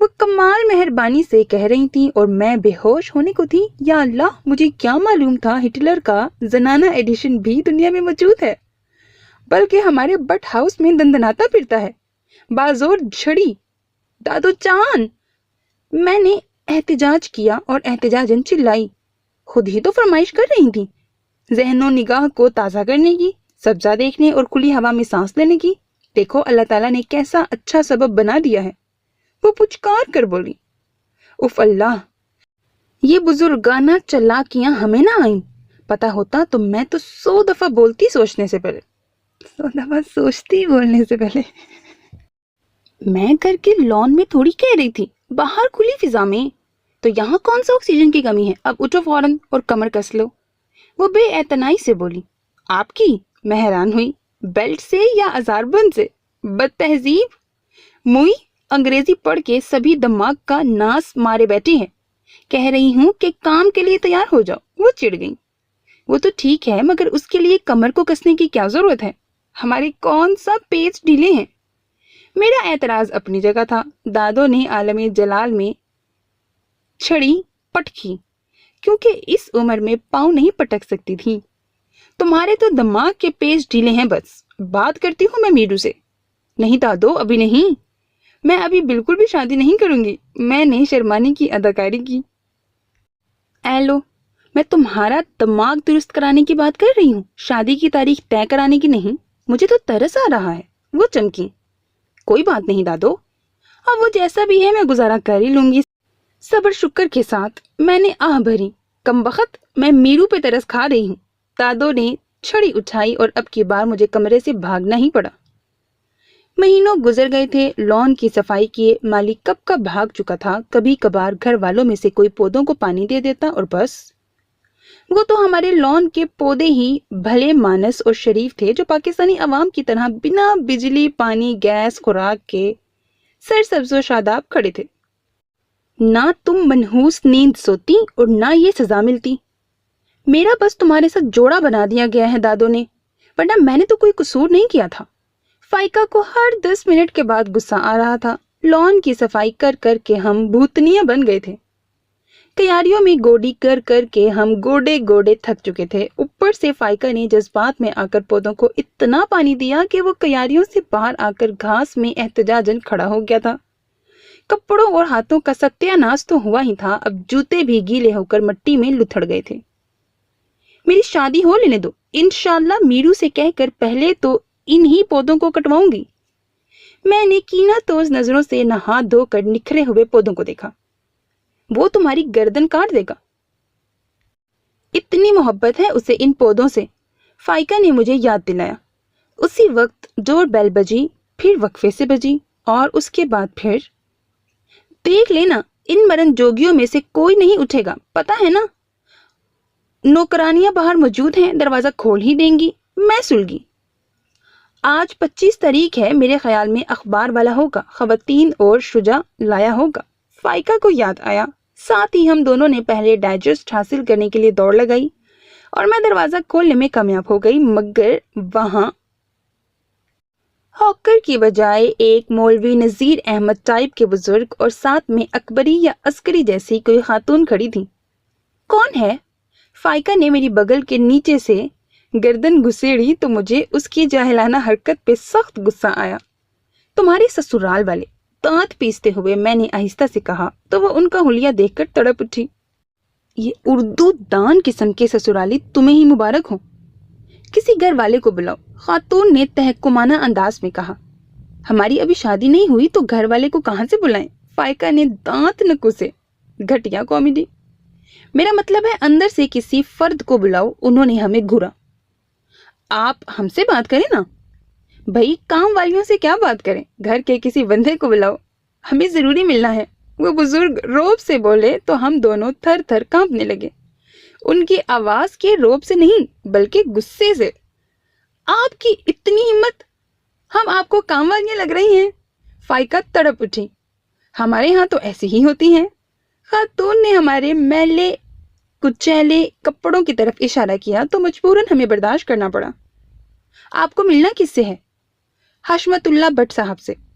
وہ کمال مہربانی سے کہہ رہی تھیں اور میں بے ہوش ہونے کو تھی. یا اللہ، مجھے کیا معلوم تھا ہٹلر کا زنانہ ایڈیشن بھی دنیا میں موجود ہے، بلکہ ہمارے بٹ ہاؤس میں دندناتا پھرتا ہے بازور چھڑی. دادو چان، میں نے احتجاج کیا اور احتجاجاً چلائی. خود ہی تو فرمائش کر رہی تھی ذہن و نگاہ کو تازہ کرنے کی، سبزہ دیکھنے اور کھلی ہوا میں سانس لینے کی. دیکھو اللہ تعالیٰ نے کیسا اچھا سبب بنا دیا ہے. وہ پچکار کر بولی. اف اللہ، یہ بزرگانہ چلاکیاں ہمیں نہ آئیں. پتا ہوتا تو میں تو 100 دفعہ بولتی سوچنے سے پہلے. 100 دفعہ سوچتی بولنے سے پہلے. میں گھر کے لان میں تھوڑی کہہ رہی تھی، باہر کھلی فضا میں. تو یہاں کون سا آکسیجن کی کمی ہے؟ اب اٹھو فوراً اور کمر کس لو. وہ بے اعتنائی سے بولی. آپ کی؟ میں حیران ہوئی. بیلٹ سے یا ہزار بند سے؟ بد تہذیب موئی، انگریزی پڑھ کے سبھی دماغ کا ناس مارے بیٹھی ہے. کہہ رہی ہوں کہ کام کے لیے تیار ہو جاؤ. وہ چڑ گئی. وہ تو ٹھیک ہے، مگر اس کے لیے کمر کو کسنے کی کیا ضرورت ہے؟ ہمارے کون سا پیچ ڈھیلے ہیں؟ میرا اعتراض اپنی جگہ تھا. دادو نے عالم جلال میں چھڑی پٹکی، کیونکہ اس عمر میں پاؤں نہیں پٹک سکتی تھی. تمہارے تو دماغ کے پیچ ڈھیلے ہیں. بس بات کرتی ہوں میں میرو سے. نہیں دادو، ابھی نہیں. میں ابھی بالکل بھی شادی نہیں کروں گی. میں نے شرمانے کی اداکاری کی. اے لو، میں تمہارا دماغ درست کرانے کی بات کر رہی ہوں، شادی کی تاریخ طے کرانے کی نہیں. مجھے تو ترس آ رہا ہے. وہ چمکی. کوئی بات نہیں دادو، اب وہ جیسا بھی ہے میں گزارا کر ہی لوں گی. صبر شکر کے ساتھ میں نے آہ بھری. کمبخت، میں میرو پہ ترس کھا رہی ہوں. دادو نے چھڑی اٹھائی اور اب کی بار مجھے کمرے سے بھاگنا ہی پڑا. مہینوں گزر گئے تھے. لان کی صفائی کیے مالک کب کا بھاگ چکا تھا. کبھی کبھار گھر والوں میں سے کوئی پودوں کو پانی دے دیتا اور بس. وہ تو ہمارے لان کے پودے ہی بھلے مانس اور شریف تھے، جو پاکستانی عوام کی طرح بنا بجلی، پانی، گیس، خوراک کے سرسبز و شاداب کھڑے تھے. نہ تم منحوس نیند سوتی اور نہ یہ سزا ملتی. میرا بس تمہارے ساتھ جوڑا بنا دیا گیا ہے دادو نے، ورنہ میں نے تو کوئی قصور نہیں کیا تھا. فائقہ کو ہر 10 منٹ کے بعد غصہ آ رہا تھا. لان کی صفائی کر کر کے ہم بھوتنیاں بن گئے تھے. کیاریوں میں گوڈی کر کر کے ہم گوڈے گوڈے تھک چکے تھے. اوپر سے فائقہ نے جذبات میں آ کر پودوں کو اتنا پانی دیا کہ وہ کیاریوں سے باہر آ کر گھاس میں احتجاجاً کھڑا ہو گیا تھا. کپڑوں اور ہاتھوں کا ستیہ ناش تو ہوا ہی تھا، اب جوتے بھی گیلے ہو کر مٹی میں لتھڑ گئے تھے. میری شادی ہو لینے دو، انشاءاللہ میرو سے کہہ کر پہلے تو انہی پودوں کو کٹواؤں گی. میں نے کینہ توز نظروں سے نہا دھو کر نکھرے ہوئے پودوں کو دیکھا. وہ تمہاری گردن کاٹ دے گا. اتنی محبت ہے اسے ان پودوں سے، فائقہ نے مجھے یاد دلایا. اسی وقت ڈور بیل بجی، پھر وقفے سے بجی اور اس کے بعد پھر. دیکھ لینا، ان مرن جوگیوں میں سے کوئی نہیں اٹھے گا، پتا ہے نا. نوکرانیاں باہر موجود ہیں، دروازہ کھول ہی دیں گی. میں سلگی. آج 25 تاریخ ہے، میرے خیال میں اخبار والا ہوگا، خواتین اور شجاع لایا ہوگا. فائقہ کو یاد آیا. ساتھ ہی ہم دونوں نے پہلے ڈائجسٹ حاصل کرنے کے لیے دوڑ لگائی اور میں دروازہ کھولنے میں کامیاب ہو گئی، مگر وہاں ہاکر کی بجائے ایک مولوی نذیر احمد ٹائپ کے بزرگ اور ساتھ میں اکبری یا عسکری جیسی کوئی خاتون کھڑی تھی. کون ہے؟ فائقہ نے میری بغل کے نیچے سے گردن گھسیڑی تو مجھے اس کی جاہلانہ حرکت پہ سخت غصہ آیا. تمہارے سسرال والے. دانت پیستے ہوئے میں نے آہستہ سے کہا تو وہ ان کا حلیہ دیکھ کر تڑپ اٹھی. یہ اردو دان قسم کے سسرالی تمہیں ہی مبارک ہوں. کسی گھر والے کو بلاؤ، خاتون نے تحکمانہ انداز میں کہا. ہماری ابھی شادی نہیں ہوئی تو گھر والے کو کہاں سے بلائیں؟ فائقہ نے دانت نکوسے. گھٹیا کامیڈی. میرا مطلب ہے اندر سے کسی فرد کو بلاؤ. انہوں نے ہمیں گھورا. آپ ہم سے بات کریں نا. بھائی کام والیوں سے کیا بات کریں، گھر کے کسی بندے کو بلاؤ، ہمیں ضروری ملنا ہے. وہ بزرگ روب سے بولے تو ہم دونوں تھر تھر کانپنے لگے. ان کی آواز کے روب سے نہیں بلکہ غصے سے. آپ کی اتنی ہمت، ہم آپ کو کام والیاں لگ رہی ہیں؟ فائقہ تڑپ اٹھی. ہمارے ہاں تو ایسی ہی ہوتی ہیں. خاتون نے ہمارے میلے کچیلے کپڑوں کی طرف اشارہ کیا تو مجبوراً ہمیں برداشت کرنا پڑا. آپ کو ملنا کس سے ہے؟ حشمت اللہ بٹ صاحب سے.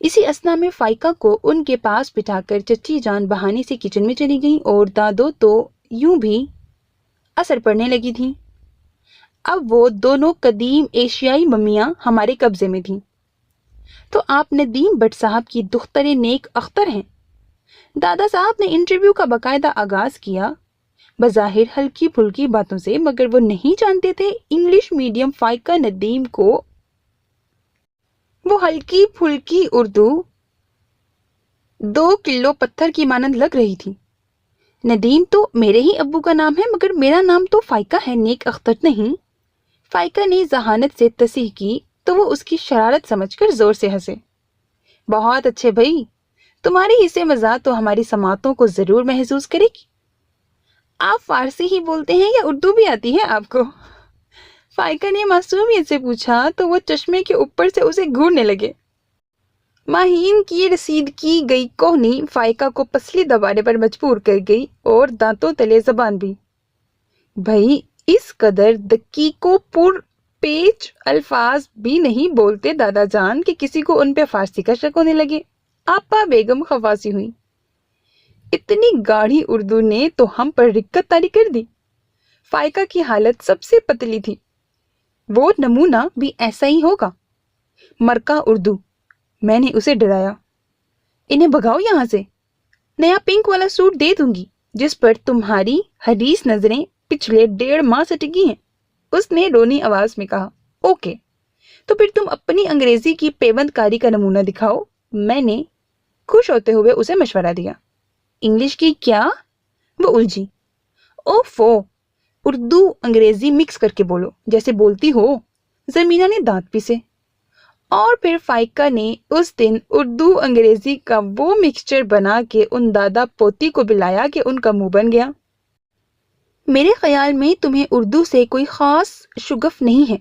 اسی اثنا میں فائقہ کو ان کے پاس بٹھا کر چچی جان بہانے سے کچن میں چلی گئیں اور دادو تو یوں بھی اثر پڑنے لگی تھیں۔ اب وہ دونوں قدیم ایشیائی ممیاں ہمارے قبضے میں تھیں۔ تو آپ ندیم بٹ صاحب کی دختر نیک اختر ہیں۔ دادا صاحب نے انٹرویو کا باقاعدہ آغاز کیا، بظاہر ہلکی پھلکی باتوں سے، مگر وہ نہیں جانتے تھے انگلش میڈیم فائقہ ندیم کو وہ ہلکی پھلکی اردو 2 کلو پتھر کی مانند لگ رہی تھی۔ ندیم تو میرے ہی ابو کا نام ہے، مگر میرا نام تو فائقہ ہے، نیک اختر نہیں۔ فائقہ نے ذہانت سے تصحیح کی تو وہ اس کی شرارت سمجھ کر زور سے ہنسے۔ بہت اچھے بھائی، تمہاری حصے مزاح تو ہماری سماعتوں کو ضرور محسوس کرے گی۔ آپ فارسی ہی بولتے ہیں یا اردو بھی آتی ہے آپ کو؟ فائقہ نے معصومیت سے پوچھا تو وہ چشمے کے اوپر سے اسے گھورنے لگے۔ ماہین کی رسید کی گئی کوہنی فائقہ کو پسلی دبانے پر مجبور کر گئی اور دانتوں تلے زبان بھی۔ بھائی اس قدر دقیق و پر پیچ الفاظ بھی نہیں بولتے دادا جان کہ کسی کو ان پہ فارسی کا شک ہونے لگے۔ آپا بیگم خفاسی ہوئی۔ اتنی گاڑھی اردو نے تو ہم پر رکت طاری کر دی۔ فائقہ کی حالت سب سے پتلی تھی۔ وہ نمونہ بھی ایسا ہی ہوگا۔ مرکہ اردو، میں نے اسے ڈرایا۔ انہیں بھگاؤ یہاں سے، نیا پنک والا سوٹ دے دوں گی جس پر تمہاری حریص نظریں پچھلے 1.5 ماہ سے ٹکی ہیں۔ اس نے رونی آواز میں کہا۔ اوکے، تو پھر تم اپنی انگریزی کی پیوند کاری کا نمونہ دکھاؤ، میں نے خوش ہوتے ہوئے اسے مشورہ دیا۔ انگلش کی کیا؟ وہ الجھی۔ اوفو، اردو انگریزی مکس کر کے بولو جیسے بولتی ہو۔ زمینہ نے دانت پیسے۔ اور پھر فائقہ نے اس دن اردو انگریزی کا وہ مکسچر بنا کے ان دادا پوتی کو بلایا کہ ان کا منہ بن گیا۔ میرے خیال میں تمہیں اردو سے کوئی خاص شگف نہیں ہے،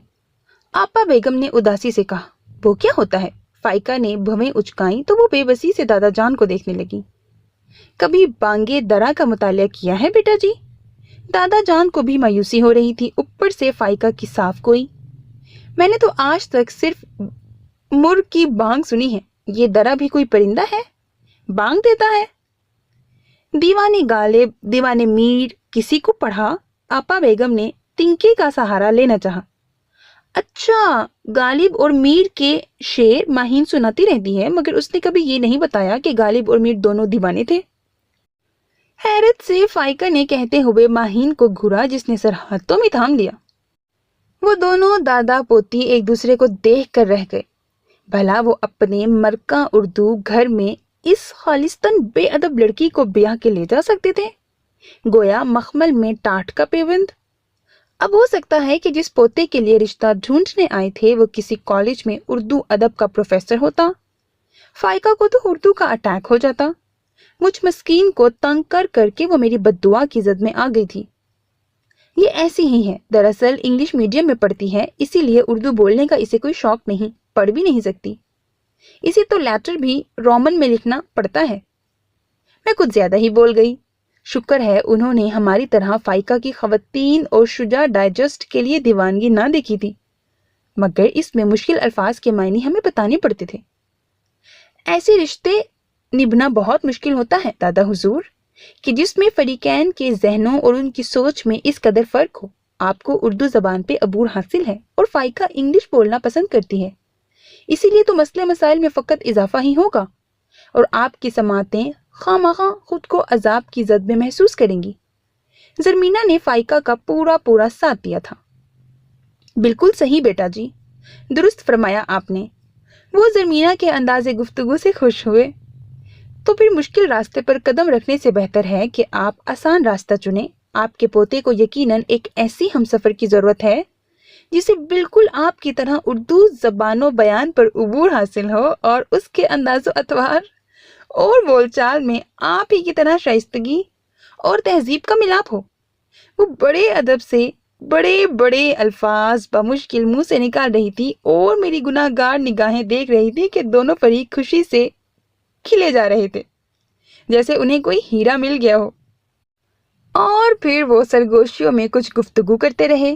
آپا بیگم نے اداسی سے کہا۔ وہ کیا ہوتا ہے؟ فائقہ نے بھویں اچکائیں تو وہ بے بسی سے دادا جان کو دیکھنے لگی۔ کبھی بانگے درا کا مطالعہ کیا ہے بیٹا جی؟ دادا جان کو بھی مایوسی ہو رہی تھی، اوپر سے فائقہ کی صاف کوئی۔ میں نے تو آج تک صرف مر کی بانگ سنی ہے، یہ درا بھی کوئی پرندہ ہے؟ بانگ دیتا ہے؟ دیوانے غالب، دیوانے میر کسی کو پڑھا؟ آپا بیگم نے تنکے کا سہارا لینا چاہا۔ اچھا، غالب اور میر کے شعر ماہین سناتی رہتی ہے، مگر اس نے کبھی یہ نہیں بتایا کہ غالب اور میر دونوں دیوانے تھے۔ حیرت سے فائقہ نے کہتے ہوئے ماہین کو گھورا جس نے سر ہاتھوں میں تھام لیا۔ وہ دونوں دادا پوتی ایک دوسرے کو دیکھ کر رہ گئے۔ بھلا وہ اپنے مرکہ اردو گھر میں اس خالصتاً بے ادب لڑکی کو بیاہ کے لے جا سکتے تھے؟ گویا مخمل میں ٹاٹ کا پیوند۔ اب ہو سکتا ہے کہ جس پوتے کے لیے رشتہ ڈھونڈنے آئے تھے وہ کسی کالج میں اردو ادب کا پروفیسر ہوتا۔ فائقہ کو تو اردو کا اٹیک ہو جاتا۔ مجھ مسکین کو تنگ کر کر کے وہ میری بد دعا کی زد میں آ گئی تھی۔ یہ ایسی ہی ہے، دراصل انگلش میڈیم میں پڑھتی ہے، اسی لیے اردو بولنے کا اسے کوئی شوق نہیں، پڑھ بھی نہیں سکتی۔ اسے تو لیٹر بھی رومن میں لکھنا پڑتا ہے۔ میں کچھ زیادہ ہی بول گئی۔ شکر ہے انہوں نے ہماری طرح فائقہ کی خواتین اور شجاع ڈائجسٹ کے لیے دیوانگی نہ دیکھی تھی، مگر اس میں مشکل الفاظ کے معنی ہمیں بتانے پڑتے تھے۔ ایسے رشتے نبھنا بہت مشکل ہوتا ہے دادا حضور، کہ جس میں فریقین کے ذہنوں اور ان کی سوچ میں اس قدر فرق ہو۔ آپ کو اردو زبان پہ عبور حاصل ہے اور فائقہ انگلش بولنا پسند کرتی ہے، اسی لیے تو مسئلے مسائل میں فقط اضافہ ہی ہوگا اور آپ کی سماعتیں خواہ خود کو عذاب کی زد میں محسوس کریں گی۔ زرمینہ نے فائقہ کا پورا ساتھ دیا تھا۔ بالکل صحیح بیٹا جی، درست فرمایا آپ نے۔ وہ زرمینہ کے انداز گفتگو سے خوش ہوئے۔ تو پھر مشکل راستے پر قدم رکھنے سے بہتر ہے کہ آپ آسان راستہ چنیں۔ آپ کے پوتے کو یقیناً ایک ایسی ہمسفر کی ضرورت ہے جسے بالکل آپ کی طرح اردو زبان و بیان پر عبور حاصل ہو اور اس کے انداز و اطوار اور بول چال میں آپ ہی کی طرح شائستگی اور تہذیب کا ملاپ ہو۔ وہ بڑے ادب سے بڑے بڑے الفاظ بمشکل منہ سے نکال رہی تھی اور میری گناہ گار نگاہیں دیکھ رہی تھی کہ دونوں فریق خوشی سے کھلے جا رہے تھے جیسے انہیں کوئی ہیرا مل گیا ہو۔ اور پھر وہ سرگوشیوں میں کچھ گفتگو کرتے رہے۔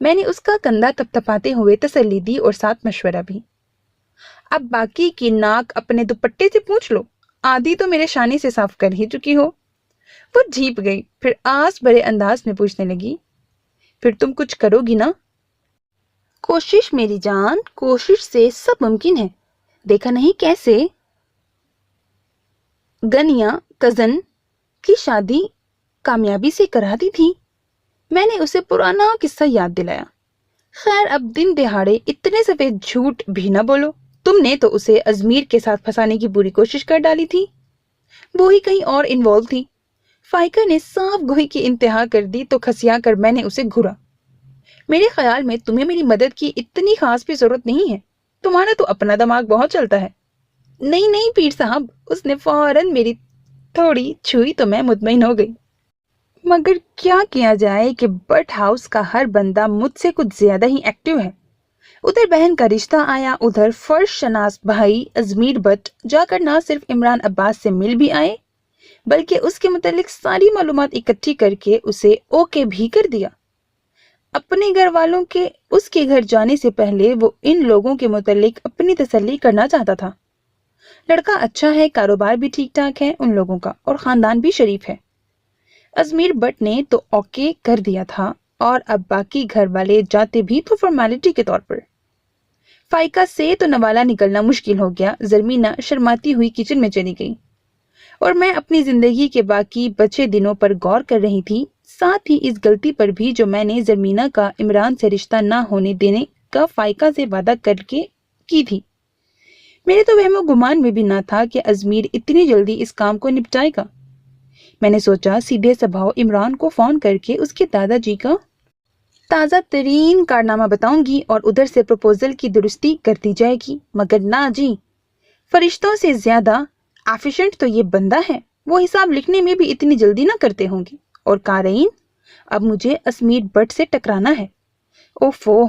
میں نے اس کا کندھا تپتپاتے ہوئے تسلی دی اور ساتھ مشورہ بھی۔ اب باقی کی ناک اپنے دوپٹے سے پوچھ لو، آدھی تو میرے شانے سے صاف کر ہی چکی ہو۔ وہ جھیپ گئی، پھر آس بھرے انداز میں پوچھنے لگی، پھر تم کچھ کرو گی نا؟ کوشش میری جان، کوشش سے سب ممکن ہے، دیکھا نہیں کیسے گنیا کزن کی شادی کامیابی سے کرا دی تھی۔ میں نے اسے پرانا قصہ یاد دلایا۔ خیر اب دن دہاڑے اتنے سفید جھوٹ بھی نہ بولو، تم نے تو اسے ازمیر کے ساتھ پھنسانے کی پوری کوشش کر ڈالی تھی، وہی کہیں اور انوالو تھی۔ فائقہ نے صاف گوئی کی انتہا کر دی تو کھسیا کر میں نے اسے گھورا۔ میرے خیال میں تمہیں میری مدد کی اتنی خاص بھی ضرورت نہیں ہے، تمہارا تو اپنا دماغ بہت چلتا ہے۔ نہیں نہیں پیر صاحب، اس نے فوراً میری تھوڑی چھوئی تو میں مطمئن ہو گئی۔ مگر کیا جائے کہ بٹ ہاؤس کا ہر بندہ مجھ سے کچھ زیادہ ہی ایکٹیو ہے۔ ادھر بہن کا رشتہ آیا، ادھر فرش شناس بھائی ازمیر بٹ جا کر نہ صرف عمران عباس سے مل بھی آئے بلکہ اس کے متعلق ساری معلومات اکٹھی کر کے اسے اوکے بھی کر دیا۔ اپنے گھر والوں کے اس کے گھر جانے سے پہلے وہ ان لوگوں کے متعلق اپنی تسلی کرنا چاہتا تھا۔ لڑکا اچھا ہے، کاروبار بھی ٹھیک ٹھاک ہے ان لوگوں کا، اور خاندان بھی شریف ہے۔ ازمیر بٹ نے تو اوکے کر دیا تھا، اور اب باقی گھر والے جاتے بھی تو فارمیلٹی کے طور پر۔ فائقہ سے تو نوالا نکلنا مشکل ہو گیا۔ زرمینہ شرماتی ہوئی کچن میں چلی گئی اور میں اپنی زندگی کے باقی بچے دنوں پر غور کر رہی تھی، ساتھ ہی اس غلطی پر بھی جو میں نے زرمینہ کا عمران سے رشتہ نہ ہونے دینے کا فائقہ سے وعدہ کر کے کی تھی۔ میرے تو وہم و گمان میں بھی نہ تھا کہ ازمیر اتنی جلدی اس کام کو نپٹائے گا۔ میں نے سوچا سیدھے سبھاؤ عمران کو فون کر کے اس کے دادا جی کا تازہ ترین کارنامہ بتاؤں گی اور ادھر سے پروپوزل کی درستی کر دی جائے گی، مگر نہ جی، فرشتوں سے زیادہ ایفیشنٹ تو یہ بندہ ہے، وہ حساب لکھنے میں بھی اتنی جلدی نہ کرتے ہوں گے۔ اور قارئین، اب مجھے ازمیر بٹ سے ٹکرانا ہے۔ اوفو،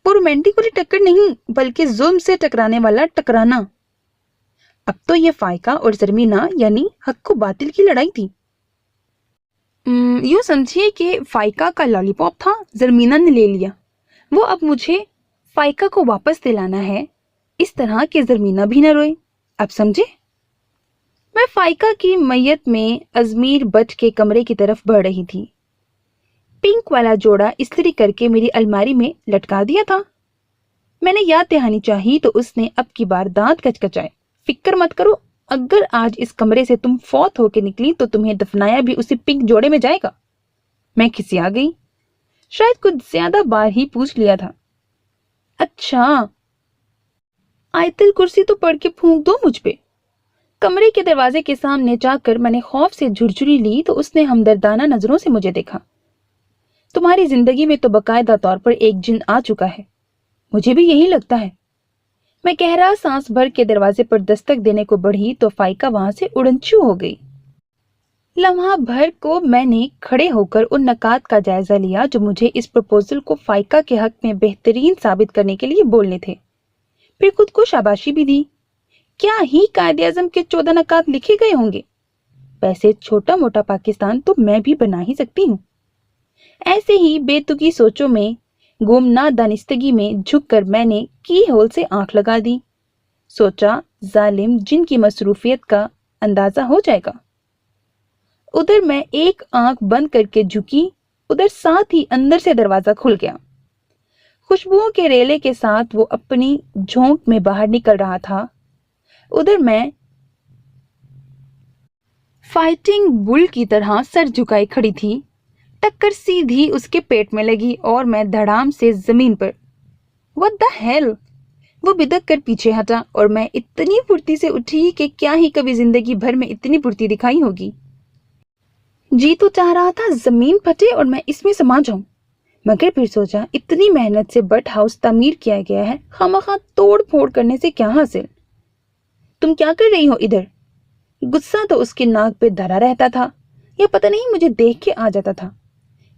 وہ رومانٹک والی ٹکر نہیں بلکہ ظلم سے ٹکرانے والا ٹکرانا۔ اب تو یہ فائقہ اور زرمینہ یعنی حق و باطل کی لڑائی تھی۔ یوں سمجھیے کہ فائقہ کا لالی پاپ تھا، زرمینہ نے لے لیا، وہ اب مجھے فائقہ کو واپس دلانا ہے، اس طرح کہ زرمینہ بھی نہ روئے۔ اب سمجھے؟ میں فائقہ کی میت میں ازمیر بٹ کے کمرے کی طرف بڑھ رہی تھی۔ پنک والا جوڑا استری کر کے میری الماری میں لٹکا دیا تھا۔ میں نے یاد دہانی چاہی تو اس نے اب کی بار دانت کچکچائے۔ فکر مت کرو، اگر آج اس کمرے سے تم فوت ہو کے نکلی تو تمہیں دفنایا بھی اسی پنک جوڑے میں جائے گا۔ میں کھسیا گئی، شاید کچھ زیادہ بار ہی پوچھ لیا تھا۔ اچھا، آیت الکرسی تو پڑھ کے پھونک دو مجھ پہ۔ کمرے کے دروازے کے سامنے جا کر میں نے خوف سے جھرجھری لی تو اس نے ہمدردانہ نظروں سے مجھے دیکھا۔ تمہاری زندگی میں تو باقاعدہ طور پر ایک جن آ چکا ہے، مجھے بھی یہی لگتا ہے۔ میں گہرا سانس بھر کے دروازے پر دستک دینے کو بڑھی تو فائقہ وہاں سے اڑنچو ہو گئی۔ لمحہ بھر کو میں نے کھڑے ہو کر ان نکات کا جائزہ لیا جو مجھے اس پروپوزل کو فائقہ کے حق میں بہترین ثابت کرنے کے لیے بولنے تھے، پھر خود کو شاباشی بھی دی۔ کیا ہی قائد اعظم کے 14 نکات لکھے گئے ہوں گے، ویسے چھوٹا موٹا پاکستان تو میں بھی بنا ہی سکتی ہوں۔ ایسے ہی بے تکی سوچوں میں گمنام دانستگی میں جھک کر میں نے کی ہول سے آنکھ لگا دی۔ سوچا ظالم جن کی مصروفیت کا اندازہ ہو جائے گا۔ ادھر میں ایک آنکھ بند کر کے جھکی، ادھر ساتھ ہی اندر سے دروازہ کھل گیا۔ خوشبوؤں کے ریلے کے ساتھ وہ اپنی جھونک میں باہر نکل رہا تھا۔ ادھر میں فائٹنگ بل کی طرح سر جھکائے کھڑی تھی، ٹکر سیدھی اس کے پیٹ میں لگی اور میں دھڑام سے زمین پر۔ What the hell! وہ بدک کر پیچھے ہٹا اور میں اتنی پھرتی سے اٹھی کہ کیا ہی کبھی زندگی بھر میں اتنی پھرتی دکھائی ہوگی۔ جی تو چاہ رہا تھا زمین پھٹے اور میں اس میں سما جاؤں، مگر پھر سوچا اتنی محنت سے بٹ ہاؤس تعمیر کیا گیا ہے، خواہ توڑ پھوڑ کرنے سے کیا حاصل۔ تم کیا کر رہی ہو ادھر؟ غصہ تو اس کی ناک پہ دھرا رہتا تھا، یا پتہ نہیں مجھے دیکھ کے آ جاتا تھا۔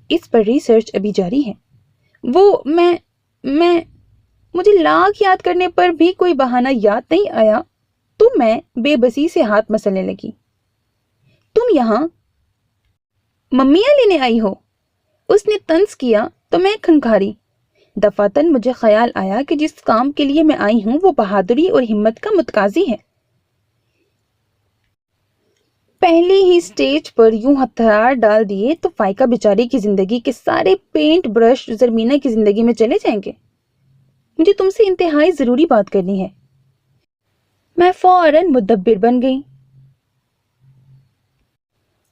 اس پر ریسرچ ابھی جاری ہے۔ مجھے لاکھ یاد کرنے پر بھی کوئی بہانہ یاد نہیں آیا تو میں بے بسی سے ہاتھ مسلنے لگی۔ تم یہاں ممیاں لینے آئی ہو؟ اس نے طنز کیا تو میں کھنکھاری۔ دفعتاً مجھے خیال آیا کہ جس کام کے لیے میں آئی ہوں وہ بہادری اور ہمت کا متقاضی ہے۔ پہلے ہی سٹیج پر یوں ہتھیار ڈال دیے تو فائقہ بیچاری کی زندگی کے سارے پینٹ برش زرمینہ کی زندگی میں چلے جائیں گے۔ مجھے تم سے انتہائی ضروری بات کرنی ہے۔ میں فوراً مدبر بن گئی۔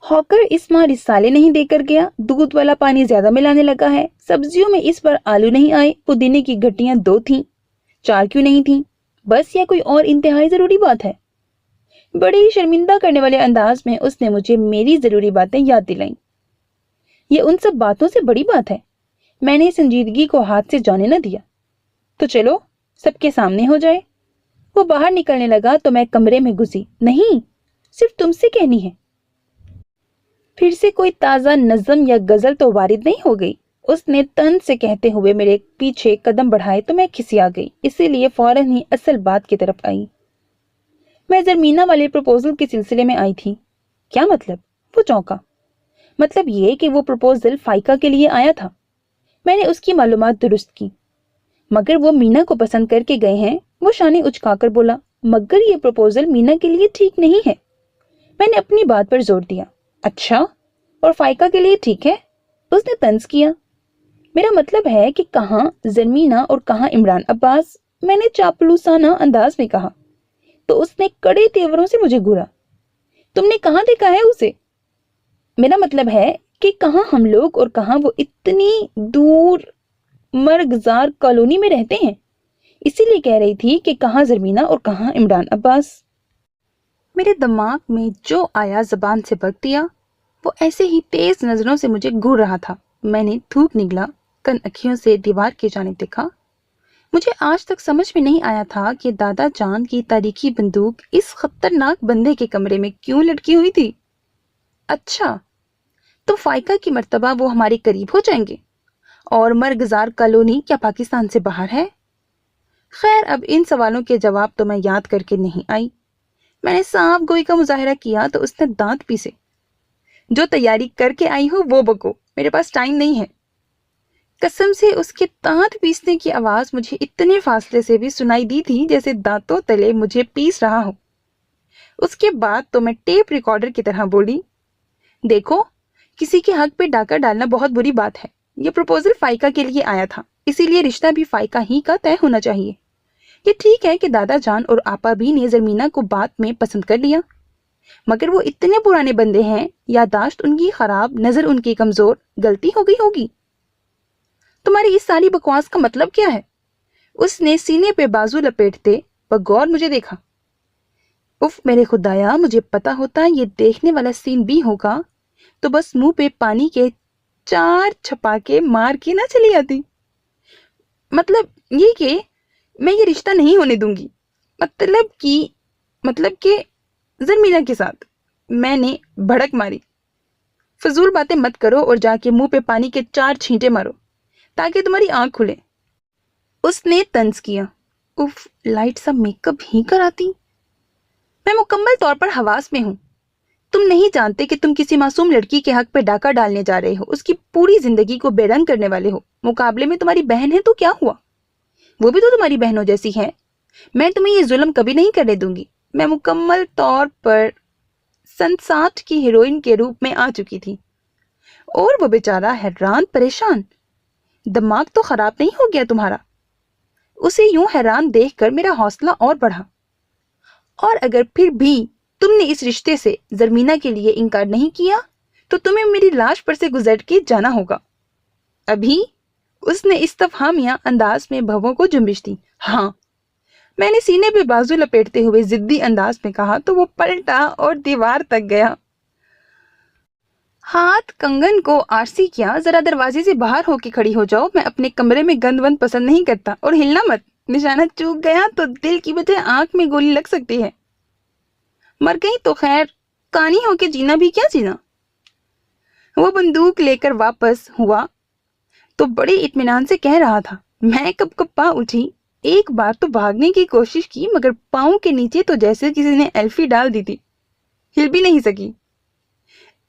ہاکر اس ماہ رسالے نہیں دے کر گیا، دودھ والا پانی زیادہ ملانے لگا ہے، سبزیوں میں اس بار آلو نہیں آئے، پودینے کی گٹیاں 2 تھیں، 4 کیوں نہیں تھیں؟ بس یا کوئی اور انتہائی ضروری بات ہے؟ بڑے ہی شرمندہ کرنے والے انداز میں اس نے مجھے میری ضروری باتیں یاد دلائیں۔ یہ ان سب باتوں سے بڑی بات ہے۔ میں نے سنجیدگی کو ہاتھ سے جانے نہ دیا۔ تو چلو سب کے سامنے ہو جائے۔ وہ باہر نکلنے لگا تو میں کمرے میں گھسی۔ نہیں، صرف تم سے کہنی ہے۔ پھر سے کوئی تازہ نظم یا غزل تو وارد نہیں ہو گئی؟ اس نے طنز سے کہتے ہوئے میرے پیچھے قدم بڑھائے تو میں کھسیا گئی، اسی لیے فوراً ہی اصل بات کی طرف آئی۔ میں زرمینہ والے پروپوزل کے سلسلے میں آئی تھی۔ کیا مطلب؟ وہ چونکا۔ مطلب یہ کہ وہ پروپوزل فائقہ کے لیے آیا تھا۔ میں نے اس کی معلومات درست کی۔ مگر وہ مینا کو پسند کر کے گئے ہیں۔ وہ شانے اچکا کر بولا، مگر یہ پروپوزل مینا کے لیے ٹھیک نہیں ہے۔ میں نے اپنی بات پر زور دیا۔ اچھا، اور فائقہ کے لیے ٹھیک ہے؟ اس نے طنز کیا۔ میرا مطلب ہے کہ کہاں زرمینہ اور کہاں عمران عباس، میں نے چاپلوسانہ انداز میں کہا۔ تو اس نے کڑے تیوروں سے مجھے گھورا۔ تم نے کہاں دیکھا ہے اسے؟ میرا مطلب ہے کہ کہاں ہم لوگ اور کہاں وہ اتنی دور مرگزار کالونی میں رہتے ہیں، اسی لیے کہہ رہی تھی کہ کہاں زرمینہ اور کہاں عمران عباس۔ میرے دماغ میں جو آیا زبان سے بک دیا۔ وہ ایسے ہی تیز نظروں سے مجھے گھور رہا تھا۔ میں نے تھوک نگلا، کن اکھیوں سے دیوار کی جانب دیکھا۔ مجھے آج تک سمجھ میں نہیں آیا تھا کہ دادا جان کی تاریخی بندوق اس خطرناک بندے کے کمرے میں کیوں لٹکی ہوئی تھی۔ اچھا، تو فائقہ کی مرتبہ وہ ہمارے قریب ہو جائیں گے؟ اور مرگزار کالونی کیا پاکستان سے باہر ہے؟ خیر، اب ان سوالوں کے جواب تو میں یاد کر کے نہیں آئی۔ میں نے صاف گوئی کا مظاہرہ کیا تو اس نے دانت پیسے۔ جو تیاری کر کے آئی ہو وہ بکو، میرے پاس ٹائم نہیں ہے۔ قسم سے اس کے دانت پیسنے کی آواز مجھے اتنے فاصلے سے بھی سنائی دی تھی جیسے دانتوں تلے مجھے پیس رہا ہو۔ اس کے بعد تو میں ٹیپ ریکارڈر کی طرح بولی، دیکھو، کسی کے حق پہ ڈاکہ ڈالنا بہت بری بات ہے۔ یہ پروپوزل فائقہ کے لیے آیا تھا، اسی لیے رشتہ بھی فائقہ ہی کا طے ہونا چاہیے۔ یہ ٹھیک ہے کہ دادا جان اور آپا بھی نے زرمینہ کو بات میں پسند کر لیا، مگر وہ اتنے پرانے بندے ہیں، یادداشت ان کی خراب، نظر ان کی کمزور، غلطی ہو گئی ہوگی۔ تمہاری اس ساری بکواس کا مطلب کیا ہے؟ اس نے سینے پہ بازو لپیٹتے بغور مجھے دیکھا۔ اف میرے خدایا، مجھے پتا ہوتا یہ دیکھنے والا سین بھی ہوگا تو بس منہ پہ پانی کے 4 چھپاکے مار کے نہ چلی آتی۔ مطلب یہ کہ میں یہ رشتہ نہیں ہونے دوں گی، مطلب کہ زرمینہ کے ساتھ۔ میں نے بھڑک ماری، فضول باتیں مت کرو اور جا کے منہ پہ پانی کے 4 چھینٹے مارو تاکہ تمہاری آنکھ کھلے۔ اس نے طنز کیا۔ اف، لائٹ سا میک اپ ہی کراتی۔ میں مکمل طور پر حواس میں ہوں۔ تم نہیں جانتے کہ تم کسی معصوم لڑکی کے حق پہ ڈاکہ ڈالنے جا رہے ہو، اس کی پوری زندگی کو بے رنگ کرنے والے ہو۔ مقابلے میں تمہاری بہن ہے تو کیا ہوا، وہ بھی تو تمہاری بہنوں جیسی ہے۔ میں تمہیں یہ ظلم کبھی نہیں کرنے دوں گی۔ میں مکمل طور پر سن 60 کی ہیروئن کے روپ میں آ چکی تھی، اور وہ بیچارہ حیران پریشان۔ دماغ تو خراب نہیں ہو گیا تمہارا؟ اسے یوں حیران دیکھ کر میرا حوصلہ اور بڑھا۔ اور اگر پھر بھی تم نے اس رشتے سے زرمینہ کے لیے انکار نہیں کیا تو تمہیں میری لاش پر سے گزر کے جانا ہوگا۔ ابھی؟ اس نے استفہامیہ انداز میں بھووں کو جنبش دی۔ ہاں، میں نے سینے پہ بازو لپیٹتے ہوئے ضدی انداز میں کہا تو وہ پلٹا اور دیوار تک گیا۔ ہاتھ کنگن کو آرسی کیا، ذرا دروازے سے باہر ہو کے کھڑی ہو جاؤ، میں اپنے کمرے میں گند وند پسند نہیں کرتا، اور ہلنا مت، نشانہ چوک گیا تو دل کی بجائے آنکھ میں گولی لگ سکتی ہے۔ مر گئی تو خیر، کانی ہو کے جینا بھی کیا جینا۔ وہ بندوق لے کر واپس ہوا تو بڑے اطمینان سے کہہ رہا تھا۔ میں کب کپا اٹھی، ایک بار تو بھاگنے کی کوشش کی مگر پاؤں کے نیچے تو جیسے کسی نے ایلفی ڈال دی تھی، ہل بھی نہیں سکی۔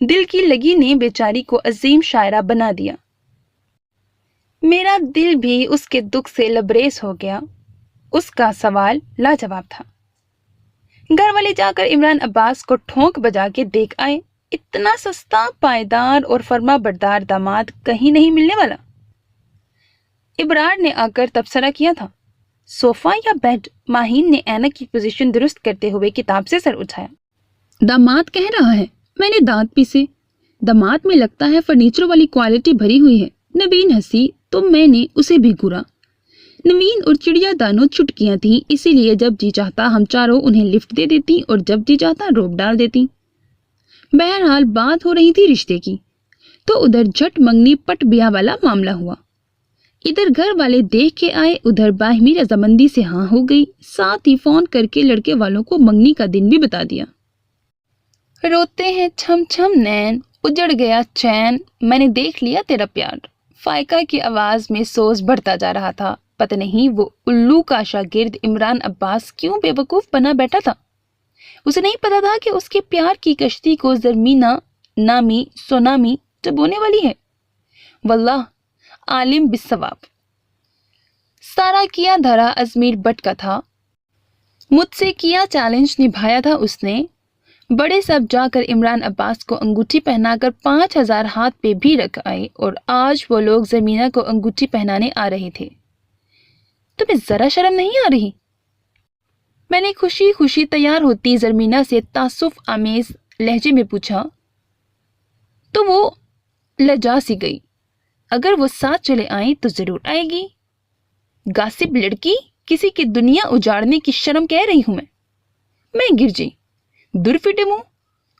دل کی لگی نے بیچاری کو عظیم شاعرہ بنا دیا۔ میرا دل بھی اس کے دکھ سے لبریز ہو گیا۔ اس کا سوال لاجواب تھا۔ گھر والے جا کر عمران عباس کو ٹھونک بجا کے دیکھ آئے، اتنا سستا، پائیدار اور فرما بردار داماد کہیں نہیں ملنے والا۔ ابرار نے آ کر تبصرہ کیا تھا۔ صوفہ یا بیڈ؟ ماہین نے اینک کی پوزیشن درست کرتے ہوئے کتاب سے سر اٹھایا۔ داماد کہہ رہا ہے۔ میں نے دانت پیسے۔ داماد میں لگتا ہے فرنیچر والی کوالٹی بھری ہوئی ہے۔ نوین ہنسی تو میں نے اسے بھی گورا۔ نوین اور چڑیا دانوں چھٹکیاں تھیں، اسی لیے جب جی چاہتا ہم چاروں انہیں لفٹ دے دیتی اور جب جی چاہتا روپ ڈال دیتی۔ بہرحال بات ہو رہی تھی رشتے کی، تو ادھر جھٹ منگنی پٹ بیاہ والا معاملہ ہوا۔ ادھر گھر والے دیکھ کے آئے، ادھر باہمی رضامندی سے ہاں ہو گئی، ساتھ ہی فون کر کے لڑکے والوں کو منگنی کا دن بھی بتا دیا۔ روتے ہیں چھم چھم نین، اجڑ گیا چین، میں نے دیکھ لیا تیرا پیار۔ فائقہ کی آواز میں سوز بڑھتا جا رہا تھا۔ پتہ نہیں وہ الو کا شاگرد عمران عباس کیوں بے وقوف بنا بیٹھا تھا۔ اسے نہیں پتا تھا کہ اس کے پیار کی کشتی کو زرمینہ نامی سونامی ڈبونے والی ہے۔ واللہ عالم بالصواب۔ سارا کیا دھرا ازمیر بٹ کا تھا۔ مجھ سے کیا چیلنج نبھایا تھا اس نے۔ بڑے صاحب جا کر عمران عباس کو انگوٹھی پہنا کر 5000 ہاتھ پہ بھی رکھ آئے، اور آج وہ لوگ زمینہ کو انگوٹھی پہنانے آ رہے تھے۔ تمہیں ذرا شرم نہیں آ رہی؟ میں نے خوشی خوشی تیار ہوتی زرمینہ سے تعصف آمیز لہجے میں پوچھا، تو وہ لجا سی گئی۔ اگر وہ ساتھ چلے آئیں تو ضرور آئے گی۔ گاسب لڑکی، کسی کی دنیا اجاڑنے کی شرم کہہ رہی ہوں میں گرجی درفٹے منہ۔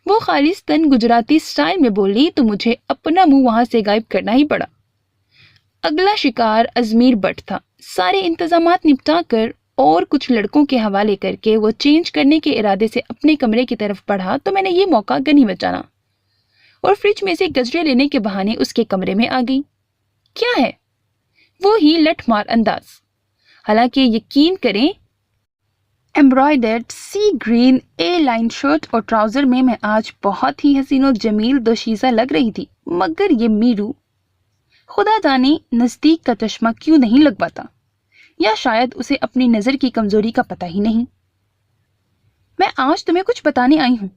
وہ خالصتاً گجراتی سٹائل میں بولی تو مجھے اپنا منہ وہاں سے غائب کرنا ہی پڑا۔ اگلا شکار ازمیر بٹ تھا۔ سارے انتظامات نپٹا کر اور کچھ لڑکوں کے حوالے کر کے وہ چینج کرنے کے ارادے سے اپنے کمرے کی طرف بڑھا تو میں نے یہ موقع غنیمت جانا اور فریج میں سے گجرے لینے کے بہانے اس کے کمرے میں آ گئی۔ کیا ہے؟ وہی لٹ مار انداز۔ حالانکہ یقین کریں ایمبرائڈرڈ سی گرین اے لائن شرٹ اور ٹراؤزر میں آج بہت ہی حسین و جمیل دوشیزہ لگ رہی تھی، مگر یہ میرو خدا جانے نزدیک کا چشمہ کیوں نہیں لگواتا، یا شاید اسے اپنی نظر کی کمزوری کا پتہ ہی نہیں۔ میں آج تمہیں کچھ بتانے آئی ہوں۔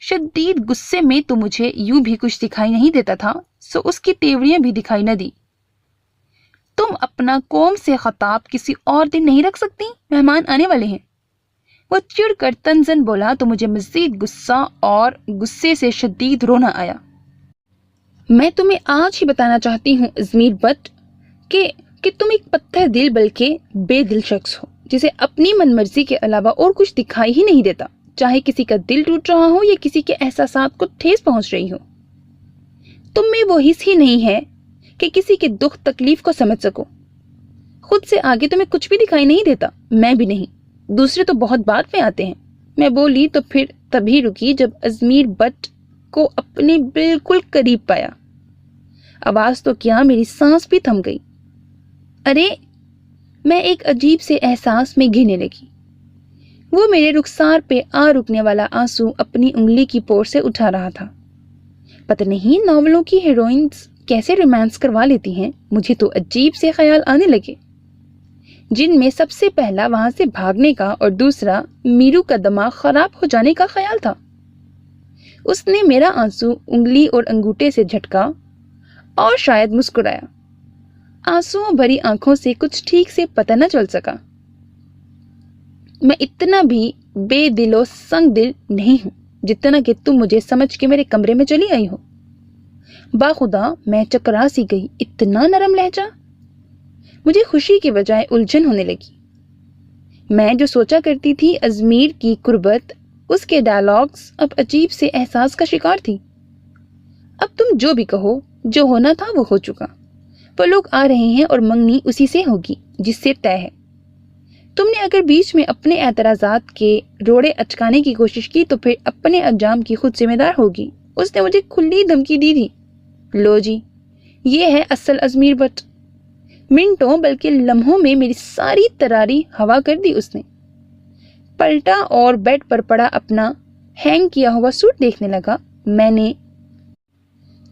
شدید غصے میں تو مجھے یوں بھی کچھ دکھائی نہیں دیتا تھا، سو اس کی تیوریاں بھی دکھائی نہ دی۔ تم اپنا قوم سے خطاب کسی اور دن نہیں رکھ سکتی؟ مہمان آنے والے ہیں۔ وہ چڑ کر تنزن بولا تو مجھے مزید غصہ اور غصے سے شدید رونا آیا۔ میں تمہیں آج ہی بتانا چاہتی ہوں ازمیر بٹ کہ تم ایک پتھر دل بلکہ بے دل شخص ہو، جسے اپنی من مرضی کے علاوہ اور کچھ دکھائی ہی نہیں دیتا، چاہے کسی کا دل ٹوٹ رہا ہو یا کسی کے احساسات کو ٹھیس پہنچ رہی ہو۔ تم میں وہ حس ہی نہیں ہے کہ کسی کے دکھ تکلیف کو سمجھ سکو۔ خود سے آگے تمہیں کچھ بھی دکھائی نہیں دیتا، میں بھی نہیں، دوسرے تو بہت بعد میں آتے ہیں۔ میں بولی تو پھر تبھی رکی جب ازمیر بٹ کو اپنے بالکل قریب پایا۔ آواز تو کیا، میری سانس بھی تھم گئی۔ ارے، میں ایک عجیب سے احساس میں گھنے لگی۔ وہ میرے رخسار پہ آ رکنے والا آنسو اپنی انگلی کی پور سے اٹھا رہا تھا۔ پتہ نہیں ناولوں کی ہیروئنز کیسے رومانس کروا لیتی ہیں، مجھے تو عجیب سے خیال آنے لگے، جن میں سب سے پہلا وہاں سے بھاگنے کا اور دوسرا میرو کا دماغ خراب ہو جانے کا خیال تھا۔ اس نے میرا آنسو انگلی اور انگوٹھے سے جھٹکا اور شاید مسکرایا۔ آنسوؤں بھری آنکھوں سے کچھ ٹھیک سے پتہ نہ چل سکا۔ میں اتنا بھی بے دل و سنگ دل نہیں ہوں جتنا کہ تم مجھے سمجھ کے میرے کمرے میں چلی آئی ہو۔ باخدا میں چکرا سی گئی۔ اتنا نرم لہجہ! مجھے خوشی کے بجائے الجھن ہونے لگی۔ میں جو سوچا کرتی تھی ازمیر کی قربت، اس کے ڈائلاگز اب عجیب سے احساس کا شکار تھی۔ اب تم جو بھی کہو، جو ہونا تھا وہ ہو چکا۔ وہ لوگ آ رہے ہیں اور منگنی اسی سے ہوگی جس سے طے ہے۔ تم نے اگر بیچ میں اپنے اعتراضات کے روڑے اچکانے کی کوشش کی تو پھر اپنے انجام کی خود ذمہ دار ہوگی۔ اس نے مجھے کھلی دھمکی دی تھی۔ لو جی، یہ ہے اصل ازمیر بٹ۔ منٹوں بلکہ لمحوں میں میری ساری تراری ہوا کر دی اس نے۔ پلٹا اور بیڈ پر پڑا اپنا ہینگ کیا ہوا سوٹ دیکھنے لگا۔ میں نے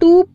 2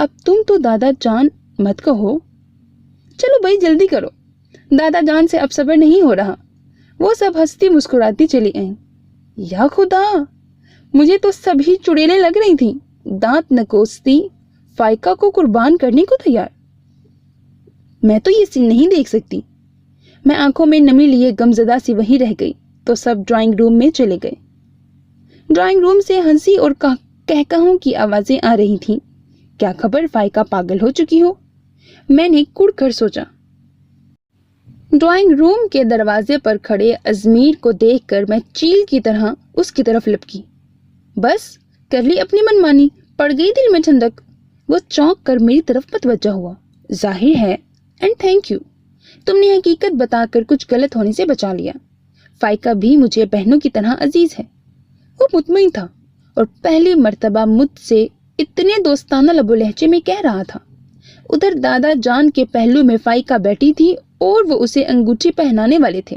اب تم تو دادا جان مت کہو. چلو بھائی جلدی کرو. دادا جان سے اب صبر نہیں ہو رہا. وہ سب ہنستی مسکراتی چلی آئیں. یا خدا, مجھے تو سبھی چڑیلیں لگ رہی تھیں. دانت نکوستی فائقہ کو قربان کرنے کو تیار. میں تو یہ سین نہیں دیکھ سکتی. میں آنکھوں میں نمی لیے غمزدہ سی وہیں رہ گئی تو سب ڈرائنگ روم میں چلے گئے. ڈرائنگ روم سے ہنسی اور کہکہوں کی آوازیں آ رہی تھیں. کیا خبر فائقہ پاگل ہو چکی ہو, میں نے کڑ کر سوچا. ڈرائنگ روم کے دروازے پر کھڑے ازمیر کو دیکھ کر میں چیل کی طرح اس کی طرف لپکی. بس کر لی اپنی منمانی, پڑ گئی دل میں ٹھنڈک. وہ چونک کر میری طرف متوجہ ہوا. ظاہر ہے اینڈ تھینک یو, تم نے حقیقت بتا کر کچھ غلط ہونے سے بچا لیا. فائقہ بھی مجھے بہنوں کی طرح عزیز ہے. وہ مطمئن تھا اور پہلی مرتبہ مجھ سے اتنے دوستانہ لب و لہجے میں کہہ رہا تھا. ادھر دادا جان کے پہلو میں فائقہ بیٹھی تھی اور وہ اسے انگوٹھی پہنانے والے تھے.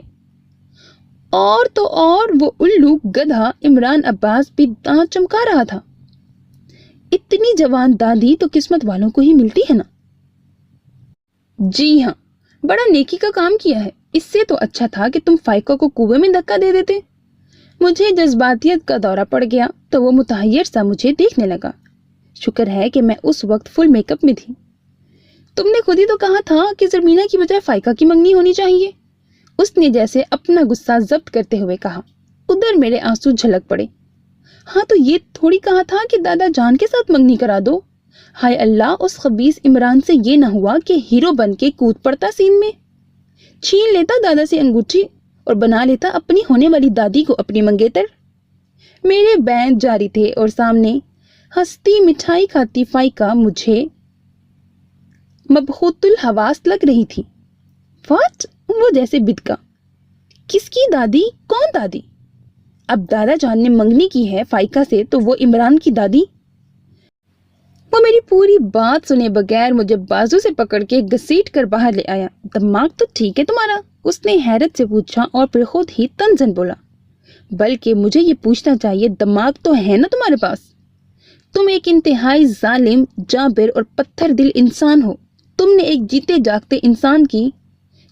اور تو اور وہ الو گدھا عمران عباس بھی دانت چمکا رہا تھا. اتنی جوان دادی تو قسمت والوں کو ہی ملتی ہے نا. جی ہاں, بڑا نیکی کا کام کیا ہے. اس سے تو اچھا تھا کہ تم فائقہ کو کنویں میں دھکا دے دیتے. مجھے جذباتیت کا دورہ پڑ گیا تو وہ متحیر سا مجھے دیکھنے لگا. شکر ہے کہ میں اس وقت فل میک اپ میں تھی. تم نے خود ہی تو کہا تھا کہ زرمینہ کی بجائے فائقہ کی منگنی ہونی چاہیے. اس نے جیسے اپنا غصہ ضبط کرتے ہوئے کہا. ادھر میرے آنسو جھلک پڑے. ہاں تو یہ تھوڑی کہا تھا کہ دادا جان کے ساتھ منگنی کرا دو. ہائے اللہ, اس خبیث عمران سے یہ نہ ہوا کہ ہیرو بن کے کود پڑتا سین میں, چھین لیتا دادا سے انگوٹھی اور بنا لیتا اپنی ہونے والی دادی کو اپنی منگیتر. میرے بین جاری تھے اور سامنے ہستی مٹھائی کھاتی فائقہ مجھے مبہوت الحواس لگ رہی تھی. واٹ, وہ جیسے بدکا. کس کی دادی, کون دادی؟ اب دادا جان نے منگنی کی ہے فائقہ سے تو وہ عمران کی دادی. وہ میری پوری بات سنے بغیر مجھے بازو سے پکڑ کے گھسیٹ کر باہر لے آیا. دماغ تو ٹھیک ہے تمہارا, اس نے حیرت سے پوچھا اور پھر خود ہی تنزن بولا. بلکہ مجھے یہ پوچھنا چاہیے دماغ تو ہے نا تمہارے پاس. تم ایک انتہائی ظالم, جابر اور پتھر دل انسان ہو. تم نے ایک جیتے جاگتے انسان کی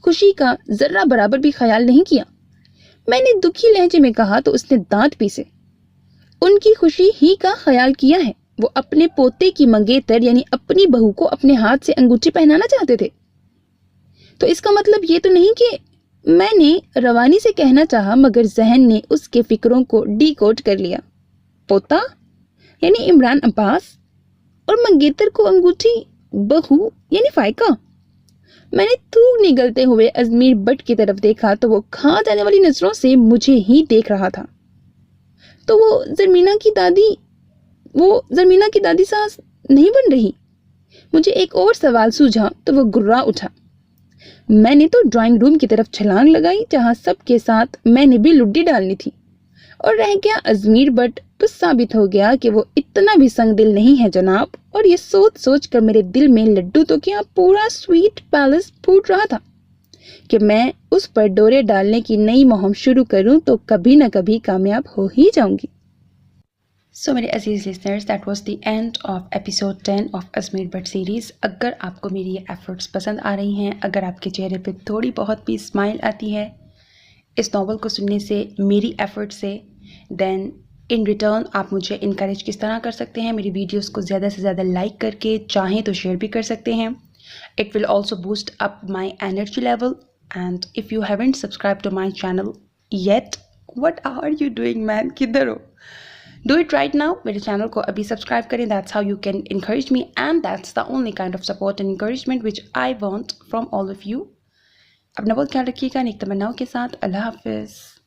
خوشی کا ذرہ برابر بھی خیال نہیں کیا. میں نے دکھی لہجے میں کہا تو اس نے دانت پیسے. ان کی خوشی ہی کا خیال کیا ہے. وہ اپنے پوتے کی منگیتر یعنی اپنی بہو کو اپنے ہاتھ سے انگوٹھی پہنانا چاہتے تھے. تو اس کا مطلب یہ تو نہیں کہ, میں نے روانی سے کہنا چاہا مگر ذہن نے اس کے فکروں کو ڈی کوڈ کر لیا. پوتا یعنی عمران عباس اور منگیتر کو انگوٹھی بہو یعنی فائقہ. میں نے تھوک نگلتے ہوئے ازمیر بٹ کی طرف دیکھا تو وہ کھا جانے والی نظروں سے مجھے ہی دیکھ رہا تھا. تو وہ زرمینہ کی دادی ساس نہیں بن رہی. مجھے ایک اور سوال سوجھا تو وہ گرا اٹھا. میں نے تو ڈرائنگ روم کی طرف چھلانگ لگائی جہاں سب کے ساتھ میں نے بھی لڈی ڈالنی تھی, اور رہ گیا ازمیر بٹ. تو ثابت ہو گیا کہ وہ اتنا بھی سنگ دل نہیں ہے جناب. اور یہ سوچ سوچ کر میرے دل میں لڈو تو کیا پورا سویٹ پیلس پھوٹ رہا تھا کہ میں اس پر ڈورے ڈالنے کی نئی مہم شروع کروں تو کبھی نہ کبھی کامیاب ہو ہی جاؤں گی. سو میرے عزیز listeners, that was the end of episode 10 of Izmir but series. اگر آپ کو میری یہ ایفرٹس پسند آ رہی ہیں, اگر آپ کے چہرے پہ تھوڑی بہت بھی اسمائل آتی ہے اس ناول کو سننے سے, میری ایفرٹ سے, دین ان ریٹرن آپ مجھے انکریج کس طرح کر سکتے ہیں؟ میری ویڈیوز کو زیادہ سے زیادہ لائک کر کے, چاہیں تو شیئر بھی کر سکتے ہیں. It will also boost up my energy level. And if you haven't subscribe to my channel yet, what are you doing man, کدھر ہو؟ Do it right now. میرے چینل کو ابھی سبسکرائب کریں. That's how you can encourage me and that's the only kind of support and encouragement which I want from all of you. اپنا بہت خیال رکھیے گا. نیک تمناؤں کے ساتھ. اللہ حافظ.